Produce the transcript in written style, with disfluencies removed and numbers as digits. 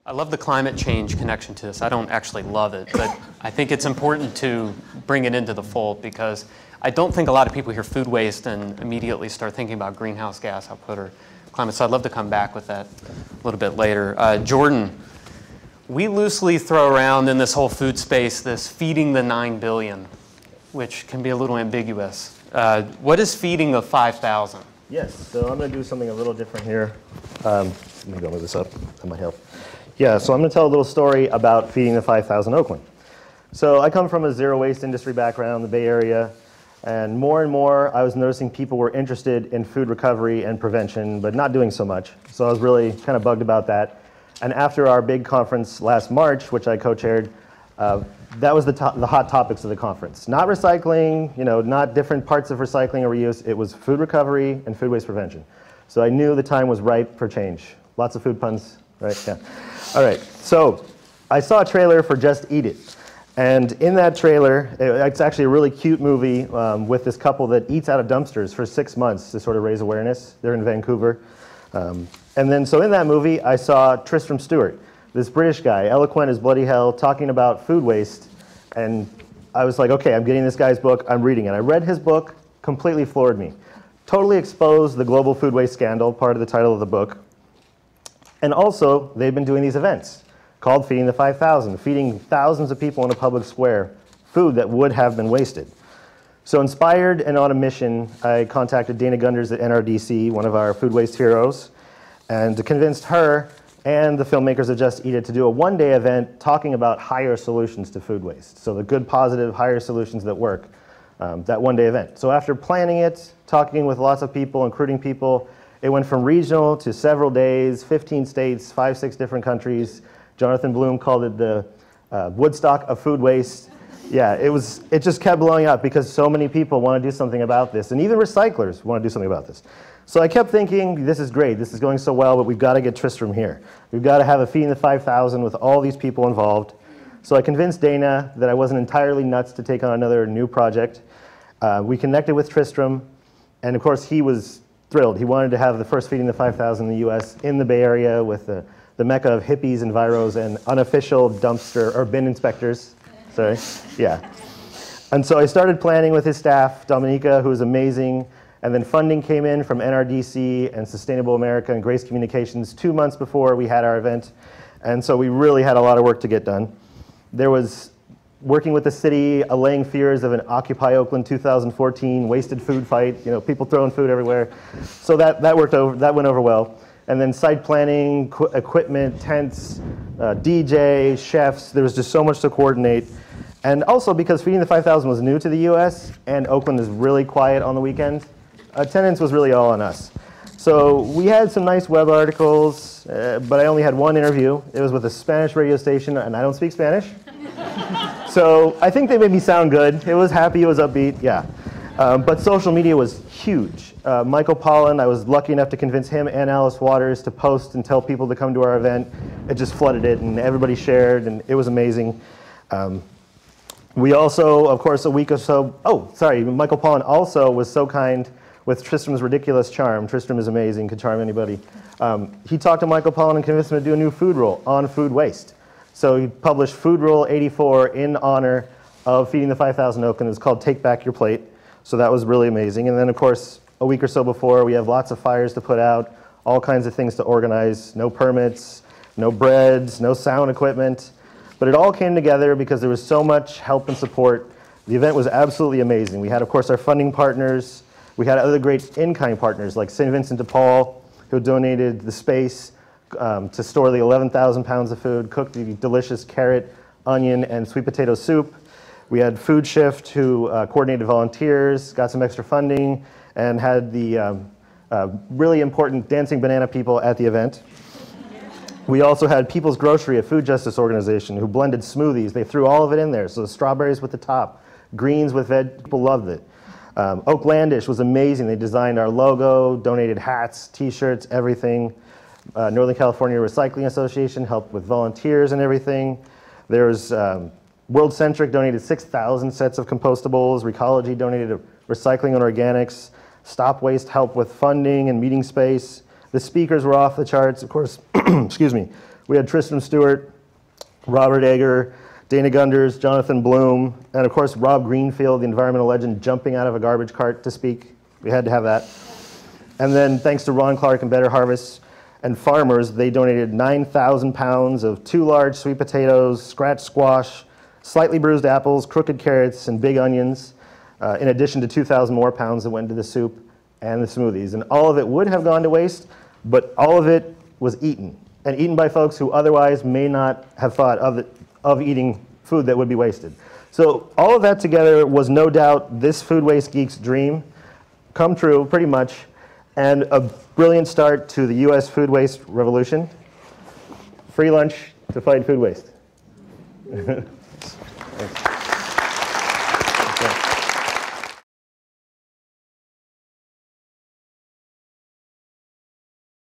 I love the climate change connection to this. I don't actually love it, but I think it's important to bring it into the fold because I don't think a lot of people hear food waste and immediately start thinking about greenhouse gas output or climate. So I'd love to come back with that a little bit later. Jordan, we loosely throw around in this whole food space this feeding the 9 billion, which can be a little ambiguous. What is feeding the 5,000? Yes, so I'm going to do something a little different here. Let me go move this up. That might help. Yeah, so I'm going to tell a little story about feeding the 5,000 Oakland. So I come from a zero waste industry background, the Bay Area, and more I was noticing people were interested in food recovery and prevention, but not doing so much. So I was really kind of bugged about that. And after our big conference last March, which I co-chaired, that was the hot topics of the conference. Not recycling, not different parts of recycling or reuse. It was food recovery and food waste prevention. So I knew the time was ripe for change. Lots of food puns, right? Yeah. All right, so I saw a trailer for Just Eat It. And in that trailer, it's actually a really cute movie with this couple that eats out of dumpsters for 6 months to sort of raise awareness. They're in Vancouver. And then, so in that movie, I saw Tristram Stewart, this British guy, eloquent as bloody hell, talking about food waste. And I was like, okay, I'm getting this guy's book, I'm reading it. I read his book, completely floored me. Totally exposed the global food waste scandal, part of the title of the book. And also, they've been doing these events called Feeding the 5,000, feeding thousands of people in a public square food that would have been wasted. So inspired and on a mission, I contacted Dana Gunders at NRDC, one of our food waste heroes, and convinced her and the filmmakers of Just Eat It to do a one-day event talking about higher solutions to food waste. So the good, positive, higher solutions that work, that one-day event. So after planning it, talking with lots of people, recruiting people, it went from regional to several days, 15 states, 5, 6 different countries. Jonathan Bloom called it the Woodstock of food waste. Yeah, it just kept blowing up because so many people want to do something about this, and even recyclers want to do something about this. So I kept thinking, this is great, this is going so well, but we've got to get Tristram here. We've got to have a Feeding the 5,000 with all these people involved. So I convinced Dana that I wasn't entirely nuts to take on another new project. We connected with Tristram, and of course he was thrilled. He wanted to have the first Feeding the 5,000 in the US in the Bay Area with the mecca of hippies and viros and unofficial dumpster or bin inspectors. Sorry, yeah. And so I started planning with his staff, Dominica, who was amazing, and then funding came in from NRDC and Sustainable America and Grace Communications 2 months before we had our event. And so we really had a lot of work to get done. There was working with the city, allaying fears of an Occupy Oakland 2014 wasted food fight, people throwing food everywhere. So that went over well. And then site planning, equipment, tents, DJ, chefs, there was just so much to coordinate. And also because Feeding the 5,000 was new to the US and Oakland is really quiet on the weekend, attendance was really all on us. So we had some nice web articles, but I only had one interview. It was with a Spanish radio station, and I don't speak Spanish. So I think they made me sound good. It was happy, it was upbeat, yeah. But social media was huge. Michael Pollan, I was lucky enough to convince him and Alice Waters to post and tell people to come to our event. It just flooded it, and everybody shared, and it was amazing. We also, of course, a week or so, Michael Pollan also was so kind with Tristram's ridiculous charm. Tristram is amazing, could charm anybody. He talked to Michael Pollan and convinced him to do a new food rule on food waste. So he published Food Rule 84 in honor of Feeding the 5,000 Oakland. It's called Take Back Your Plate. So that was really amazing. And then, of course, a week or so before, we have lots of fires to put out, all kinds of things to organize, no permits, no breads, no sound equipment. But it all came together because there was so much help and support. The event was absolutely amazing. We had, of course, our funding partners. We had other great in-kind partners like St. Vincent de Paul, who donated the space to store the 11,000 pounds of food, cooked the delicious carrot, onion, and sweet potato soup. We had Food Shift, who coordinated volunteers, got some extra funding, and had the really important dancing banana people at the event. We also had People's Grocery, a food justice organization, who blended smoothies. They threw all of it in there, so the strawberries with the top, greens with veg, people loved it. Oaklandish was amazing. They designed our logo, donated hats, t-shirts, everything. Northern California Recycling Association helped with volunteers and everything. There's World Centric donated 6,000 sets of compostables. Recology donated recycling and organics. Stop Waste helped with funding and meeting space. The speakers were off the charts. Of course, excuse me, We had Tristram Stewart, Robert Egger, Dana Gunders, Jonathan Bloom, and of course Rob Greenfield, the environmental legend, jumping out of a garbage cart to speak. We had to have that. And then thanks to Ron Clark and Better Harvests and farmers, they donated 9,000 pounds of 2 large sweet potatoes, scratch squash, slightly bruised apples, crooked carrots, and big onions, in addition to 2,000 more pounds that went into the soup and the smoothies. And all of it would have gone to waste, but all of it was eaten, and eaten by folks who otherwise may not have thought of eating food that would be wasted. So all of that together was no doubt this food waste geek's dream come true, pretty much, and a brilliant start to the US food waste revolution. Free lunch to fight food waste.